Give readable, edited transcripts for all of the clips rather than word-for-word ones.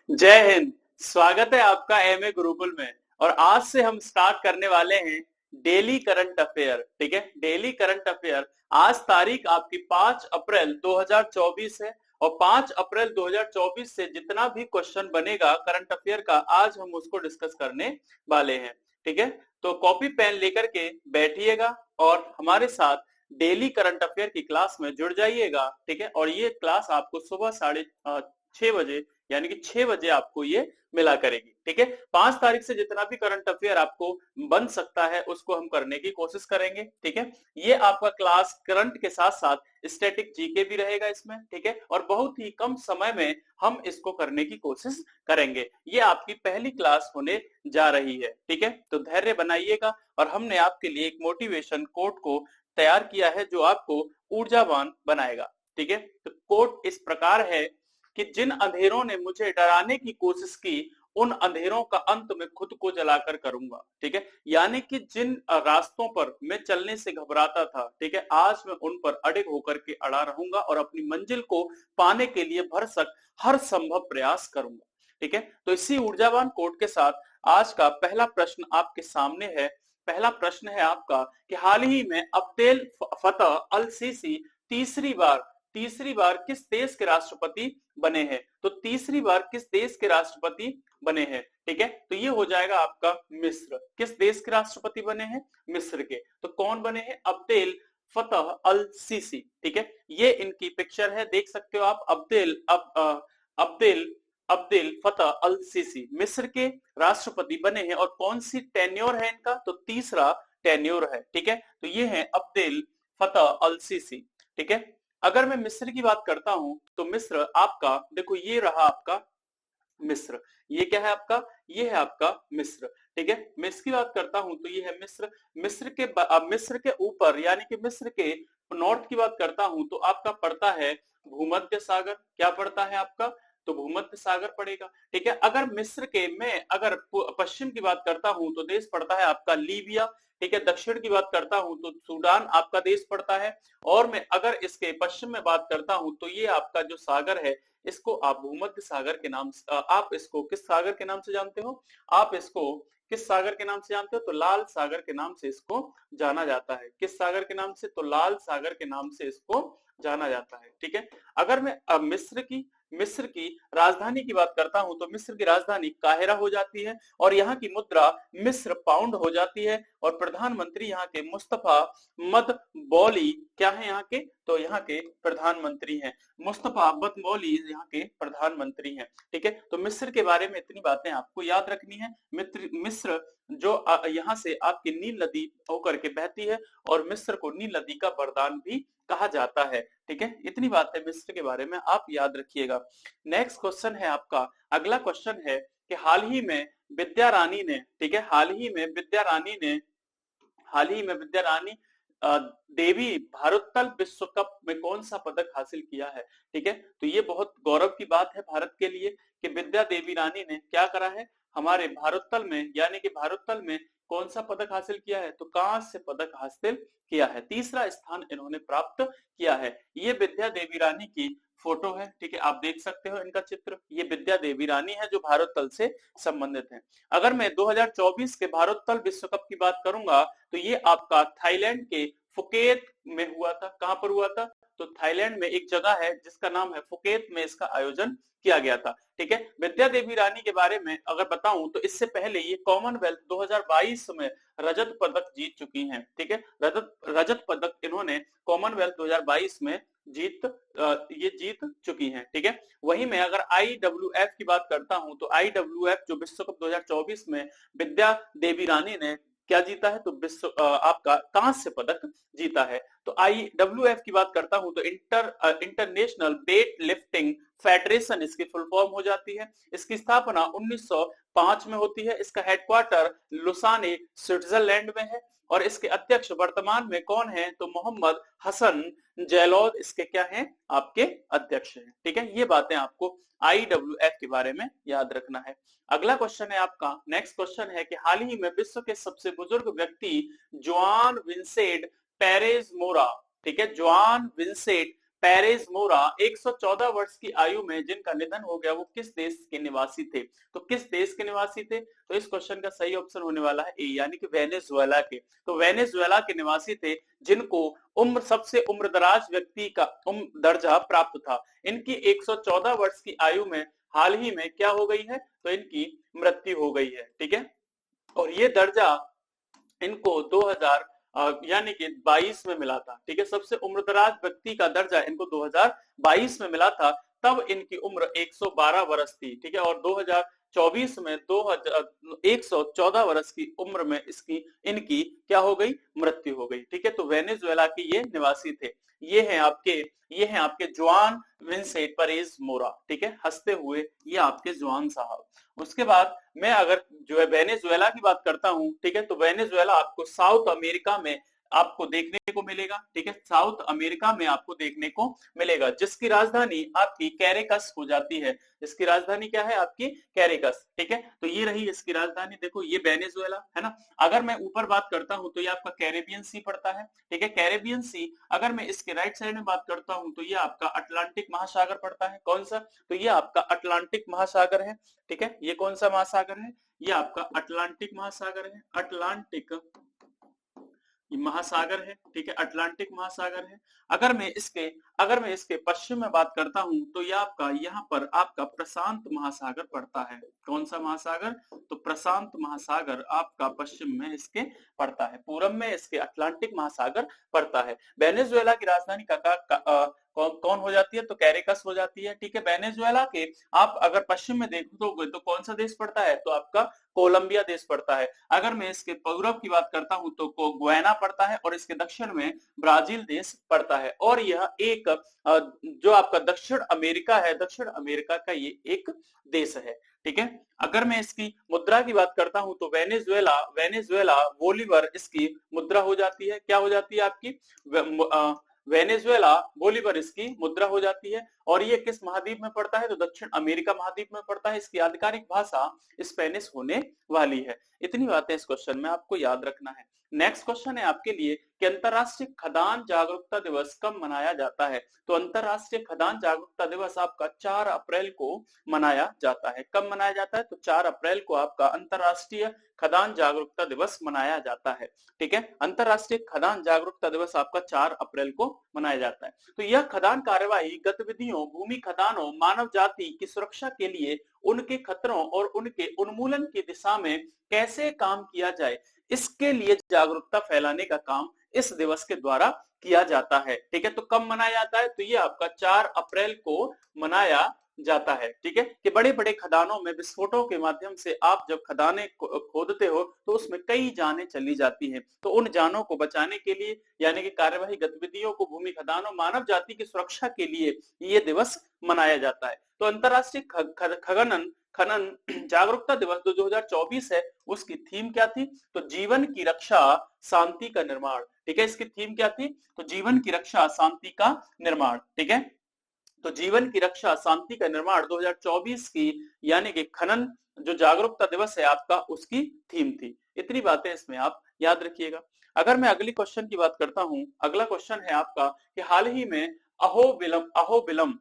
जय हिंद। स्वागत है आपका एमए गुरुकुल में। और आज से हम स्टार्ट करने वाले हैं डेली करंट अफेयर। ठीक है, डेली करंट अफेयर। आज तारीख आपकी 5 अप्रैल 2024 है और 5 अप्रैल 2024 से जितना भी क्वेश्चन बनेगा करंट अफेयर का, आज हम उसको डिस्कस करने वाले हैं। ठीक है, तो कॉपी पेन लेकर के बैठिएगा और हमारे साथ डेली करंट अफेयर की क्लास में जुड़ जाइएगा। ठीक है, और ये क्लास आपको सुबह 6:30 बजे यानी कि 6 बजे आपको ये मिला करेगी। ठीक है, 5 तारीख से जितना भी करंट अफेयर आपको बन सकता है उसको हम करने की कोशिश करेंगे। ठीक है, ये आपका क्लास करंट के साथ साथ स्टैटिक जीके भी रहेगा इसमें। ठीक है, और बहुत ही कम समय में हम इसको करने की कोशिश करेंगे। ये आपकी पहली क्लास होने जा रही है। ठीक है, तो धैर्य बनाइएगा और हमने आपके लिए एक मोटिवेशन कोट को तैयार किया है जो आपको ऊर्जावान बनाएगा। ठीक है, तो कोट इस प्रकार है कि जिन अंधेरों ने मुझे डराने की कोशिश की, उन अंधेरों का अंत मैं खुद को जलाकर करूंगा। ठीक है, यानी कि जिन रास्तों पर मैं चलने से घबराता था, ठीक है, आज मैं उन पर अड़िग होकर के अड़ा रहूंगा और अपनी मंजिल को पाने के लिए भरसक हर संभव प्रयास करूंगा। ठीक है, तो इसी ऊर्जावान कोट के साथ आज का पहला प्रश्न आपके सामने है। पहला प्रश्न है आपका कि हाल ही में अब्देल फतह अल सीसी तीसरी बार किस देश के राष्ट्रपति बने हैं? तो तीसरी बार किस देश के राष्ट्रपति बने हैं? ठीक है, तो ये हो जाएगा आपका मिस्र। किस देश के राष्ट्रपति बने हैं? मिस्र के। तो कौन बने हैं? अब्देल फतह अल सीसी। ठीक है, ये इनकी पिक्चर है, देख सकते हो आप। अब्देल अब्देल फतह अल सीसी मिस्र के राष्ट्रपति बने हैं। और कौन सी टेन्योर है इनका? तो तीसरा टेन्योर है। ठीक है, तो ये है अब्देल फतह अल सीसी। ठीक है, अगर मैं मिस्र की बात करता हूं तो मिस्र आपका, देखो ये रहा आपका मिस्र। ये क्या है आपका? ये है आपका मिस्र। ठीक है, मैं इसकी बात करता हूं तो ये है मिस्र। मिस्र के ऊपर यानी कि मिस्र के नॉर्थ की बात करता हूं तो आपका पड़ता है भूमध्य सागर। क्या पड़ता है आपका? तो भूमध्य सागर पड़ेगा। ठीक है, अगर मिस्र के मैं अगर पश्चिम की बात करता हूं तो देश पड़ता है आपका लीबिया। ठीक है, दक्षिण की बात करता हूं तो सूडान आपका देश पड़ता है। और मैं अगर इसके पश्चिम में बात करता हूं तो ये आपका जो सागर है, इसको आप भूमध्य सागर के नाम से, आप इसको किस सागर के नाम से जानते हो? आप इसको किस सागर के नाम से जानते हो? तो लाल सागर के नाम से इसको जाना जाता है। किस सागर के नाम से? तो लाल सागर के नाम से इसको जाना जाता है। ठीक है, अगर मैं मिस्र की राजधानी की बात करता हूं तो मिस्र की राजधानी काहिरा हो जाती है और यहाँ की मुद्रा मिस्र पाउंड हो जाती है। और प्रधानमंत्री यहाँ के मुस्तफा मदबौली क्या है यहाँ के? तो यहाँ के प्रधानमंत्री हैं। मुस्तफा मदबौली यहाँ के प्रधानमंत्री हैं। ठीक है, तो मिस्र के बारे में इतनी बातें आपको याद रखनी है। मिस्र जो यहाँ से आपकी नील नदी होकर के बहती है और मिस्र को नील नदी का वरदान भी कहा जाता है। ठीक है, इतनी बातें मिस्र के बारे में आप याद रखिएगा। नेक्स्ट क्वेश्चन है आपका, अगला क्वेश्चन है कि हाल ही में विद्या रानी ने, ठीक है, हाल ही में विद्या रानी देवी भारोत्तोलन विश्व कप में कौन सा पदक हासिल किया है? ठीक है, तो ये बहुत गौरव की बात है भारत के लिए कि विद्या देवी रानी ने क्या करा है, हमारे भारोत्तोलन में यानी कि भारोत्तोलन में कौन सा पदक हासिल किया है? तो कांस्य पदक हासिल किया है। तीसरा स्थान इन्होंने प्राप्त किया है। ये विद्या देवी रानी की फोटो है। ठीक है, आप देख सकते हो इनका चित्र। ये विद्या देवी रानी है जो भारोत्तोलन से संबंधित है। अगर मैं 2024 के भारोत्तोलन विश्व कप की बात करूंगा तो ये आपका थाईलैंड के फुकेत में हुआ था। कहां पर हुआ था? तो थाईलैंड में एक जगह है जिसका नाम है फुकेत, में इसका आयोजन किया गया था। ठीक है, विद्या देवी रानी के बारे में अगर बताऊं तो इससे पहले ये कॉमनवेल्थ 2022 में रजत पदक जीत चुकी हैं। ठीक है, रजत पदक इन्होंने कॉमनवेल्थ 2022 में ये जीत चुकी हैं। ठीक है, वहीं मैं अगर IWF की बात करता हूं तो IWF जो विश्व कप 2024 में विद्या देवी रानी ने क्या जीता है? तो विश्व आपका कांस्य पदक जीता है। तो IWF की बात करता हूं तो इंटरनेशनल वेट लिफ्टिंग फेडरेशन इसकी फुल फॉर्म हो जाती है। इसकी स्थापना 1905 में होती है। इसका हेडक्वार्टर लुसाने स्विट्जरलैंड में है और इसके अध्यक्ष वर्तमान में कौन है? तो मोहम्मद हसन जैलौद इसके क्या हैं? आपके अध्यक्ष हैं। ठीक है, ये बातें आपको IWF के बारे में याद रखना है। अगला क्वेश्चन है आपका, नेक्स्ट क्वेश्चन है कि हाल ही में विश्व के सबसे बुजुर्ग व्यक्ति जोआन विंसेंट पेरेज मोरा, ठीक है, जोआन विंसेंट पेरेज मोरा 114 वर्ष की आयु में जिनका निधन हो गया वो किस देश के निवासी थे? तो किस देश के निवासी थे? तो इस क्वेश्चन का सही ऑप्शन होने वाला है ए, यानी कि वेनेजुएला के। तो वेनेजुएला के निवासी थे जिनको उम्र सबसे उम्रदराज व्यक्ति का दर्जा प्राप्त था। इनकी 114 वर्ष की आयु में हाल ही में क्या हो गई है? तो इनकी मृत्यु हो गई है। ठीक है, और ये दर्जा इनको 2000 यानी कि 22 में मिला था। ठीक है, सबसे उम्रदराज व्यक्ति का दर्जा इनको 2022 में मिला था, तब इनकी उम्र 112 वर्ष थी। ठीक है, और 2024 में 114 वर्ष की उम्र में इनकी क्या हो गई? मृत्यु हो गई। ठीक है, तो वेनेजुएला के ये निवासी थे। ये हैं आपके जुआन विंसेंट पेरेज मोरा। ठीक है, हंसते हुए ये आपके जुआन साहब। उसके बाद मैं अगर जो है वेनेजुएला की बात करता हूं, ठीक है, तो वेनेजुएला आपको साउथ अमेरिका में आपको देखने को मिलेगा। ठीक है, साउथ अमेरिका में आपको देखने को मिलेगा, जिसकी राजधानी आपकी कैरेकस हो जाती है। इसकी राजधानी क्या है? आपकी कैरेकस। ठीक है, तो ये रही इसकी राजधानी। देखो ये वेनेजुएला है ना। अगर मैं ऊपर बात करता हूं तो ये आपका कैरेबियन सी पड़ता है। ठीक है, कैरेबियन सी। अगर मैं इसके राइट साइड में बात करता हूं तो ये आपका अटलांटिक महासागर पड़ता है। कौन सा? तो ये आपका अटलांटिक महासागर है। ठीक है, ये कौन सा महासागर है? ये आपका अटलांटिक महासागर है। अटलांटिक महासागर है। ठीक है, अटलांटिक महासागर है। अगर मैं इसके पश्चिम में बात करता हूं तो ये आपका यहाँ पर आपका प्रशांत महासागर पड़ता है। कौन सा महासागर? तो प्रशांत महासागर आपका पश्चिम में इसके पड़ता है। पूरब में इसके अटलांटिक महासागर पड़ता है। वेनेजुएला की राजधानी कौन हो जाती है? तो कैरेकस हो जाती है। ठीक है, वेनेजुएला के आप अगर पश्चिम में देखोगे तो कौन सा देश पड़ता है? तो आपका कोलंबिया देश पड़ता है। अगर मैं इसके पूर्व की बात करता हूं तो गुयाना पड़ता है, और इसके दक्षिण में ब्राजील देश पड़ता है। और यह एक जो आपका दक्षिण अमेरिका है, दक्षिण अमेरिका का ये एक देश है। ठीक है, अगर मैं इसकी मुद्रा की बात करता हूं तो वेनेजुएला बोलीवर इसकी मुद्रा हो जाती है। क्या हो जाती है आपकी? वेनेजुएला बोलीवर इसकी मुद्रा हो जाती है। और ये किस महाद्वीप में पड़ता है? तो दक्षिण अमेरिका महाद्वीप में पड़ता है। इसकी आधिकारिक भाषा स्पेनिश होने वाली है। इतनी बातें इस क्वेश्चन में आपको याद रखना है। नेक्स्ट क्वेश्चन है आपके लिए कि अंतरराष्ट्रीय खदान जागरूकता दिवस कब मनाया जाता है? तो अंतरराष्ट्रीय खदान जागरूकता दिवस आपका 4 अप्रैल को मनाया जाता है। कब मनाया जाता है? तो 4 अप्रैल को आपका अंतरराष्ट्रीय खदान जागरूकता दिवस मनाया जाता है। ठीक है, अंतरराष्ट्रीय खदान जागरूकता दिवस आपका 4 अप्रैल को मनाया जाता है। तो यह खदान कार्यवाही गतिविधियों, भूमि खदानों, मानव जाति की सुरक्षा के लिए उनके खतरों और उनके उन्मूलन की दिशा में कैसे काम किया जाए, इसके लिए जागरूकता फैलाने का काम इस दिवस के द्वारा किया जाता है। ठीक है, तो कब मनाया जाता है? तो ये आपका 4 अप्रैल को मनाया जाता है। ठीक है, कि बड़े बड़े खदानों में विस्फोटों के माध्यम से आप जब खदानें खोदते हो तो उसमें कई जानें चली जाती हैं। तो उन जानों को बचाने के लिए, यानी कि कार्यवाही गतिविधियों को, भूमि खदानों, मानव जाति की सुरक्षा के लिए ये दिवस मनाया जाता है। तो अंतरराष्ट्रीय खनन जागरूकता दिवस 2024 है, उसकी थीम क्या थी? तो जीवन की रक्षा, शांति का निर्माण। ठीक है, इसकी थीम क्या थी? तो जीवन की रक्षा, शांति का निर्माण। ठीक है, तो जीवन की रक्षा, शांति का निर्माण 2024 की, यानी कि खनन जो जागरूकता दिवस है आपका, उसकी थीम थी। इतनी बातें इसमें आप याद रखिएगा। अगर मैं अगली क्वेश्चन की बात करता हूं, अगला क्वेश्चन है आपका कि हाल ही में अहोबिलम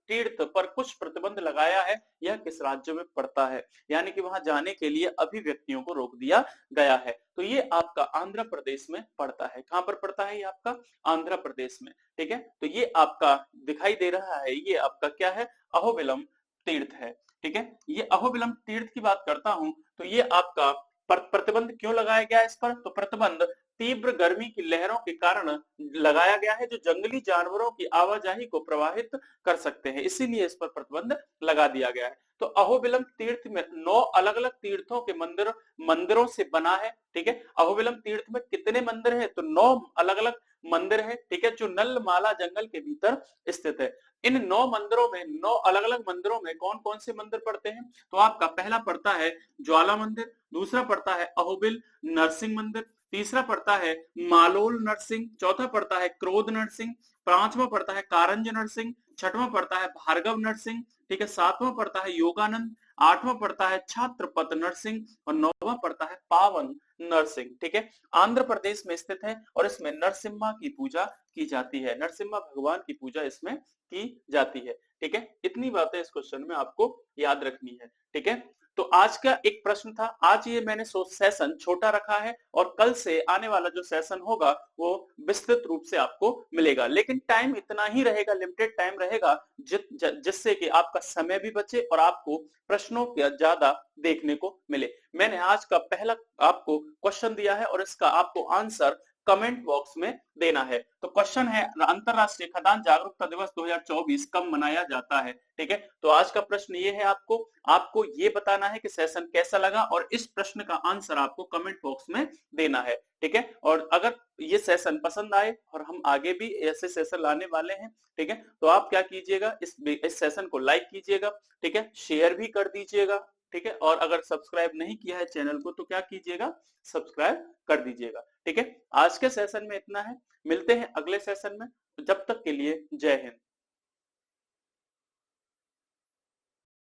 तीर्थ पर कुछ प्रतिबंध लगाया है, यह किस राज्य में पड़ता है? यानी कि वहां जाने के लिए अभिव्यक्तियों को रोक दिया गया है। तो ये आपका आंध्र प्रदेश में पड़ता है। कहां पर पड़ता है? ये आपका आंध्र प्रदेश में। ठीक है, तो ये आपका दिखाई दे रहा है, ये आपका क्या है? अहोबिलम तीर्थ है। ठीक है, ये अहोबिलम तीर्थ की बात करता हूं तो ये आपका प्रतिबंध क्यों लगाया गया इस पर? तो प्रतिबंध तीव्र गर्मी की लहरों के कारण लगाया गया है, जो जंगली जानवरों की आवाजाही को प्रभावित कर सकते हैं, इसीलिए इस पर प्रतिबंध लगा दिया गया है। तो अहोबिलम तीर्थ में 9 अलग अलग तीर्थों के मंदिरों से बना है। ठीक है, अहोबिलम तीर्थ में कितने मंदिर है? तो 9 अलग अलग मंदिर है। ठीक है, जो नलमाला जंगल के भीतर स्थित है। इन 9 मंदिरों में, 9 अलग अलग मंदिरों में कौन कौन से मंदिर पड़ते हैं? तो आपका पहला पड़ता है ज्वाला मंदिर, दूसरा पड़ता है अहोबिल नरसिंह मंदिर, तीसरा पड़ता है मालोल नरसिंह, चौथा पड़ता है क्रोध नरसिंह, पांचवा पड़ता है कारंज नरसिंह, छठवां पड़ता है भार्गव नरसिंह। ठीक है, सातवां पड़ता है योगानंद, आठवां पड़ता है छात्रपत नरसिंह और नौवां पड़ता है पावन नरसिंह, ठीक है। आंध्र प्रदेश में स्थित है और इसमें नरसिम्हा की पूजा की जाती है, नरसिम्हा भगवान की पूजा इसमें की जाती है, ठीक है। इतनी बातें इस क्वेश्चन में आपको याद रखनी है, ठीक है। तो आज का एक प्रश्न था, आज ये मैंने सेशन छोटा रखा है और कल से आने वाला जो सेशन होगा वो विस्तृत रूप से आपको मिलेगा, लेकिन टाइम इतना ही रहेगा, लिमिटेड टाइम रहेगा, जिससे कि आपका समय भी बचे और आपको प्रश्नों के ज्यादा देखने को मिले। मैंने आज का पहला आपको क्वेश्चन दिया है और इसका आपको आंसर कमेंट बॉक्स में देना है। तो क्वेश्चन है, अंतरराष्ट्रीय खदान जागरूकता दिवस 2024 कब मनाया जाता है, ठीक है। तो आज का प्रश्न ये है, आपको ये बताना है कि सेशन कैसा लगा और इस प्रश्न का आंसर आपको कमेंट बॉक्स में देना है, ठीक है। और अगर ये सेशन पसंद आए और हम आगे भी ऐसे सेशन लाने वाले हैं, ठीक है, तो आप क्या कीजिएगा, इस सेशन को लाइक कीजिएगा, ठीक है, शेयर भी कर दीजिएगा, ठीक है। और अगर सब्सक्राइब नहीं किया है चैनल को तो क्या कीजिएगा, सब्सक्राइब कर दीजिएगा, ठीक है। आज के सेशन में इतना है, मिलते हैं अगले सेशन में, जब तक के लिए जय हिंद।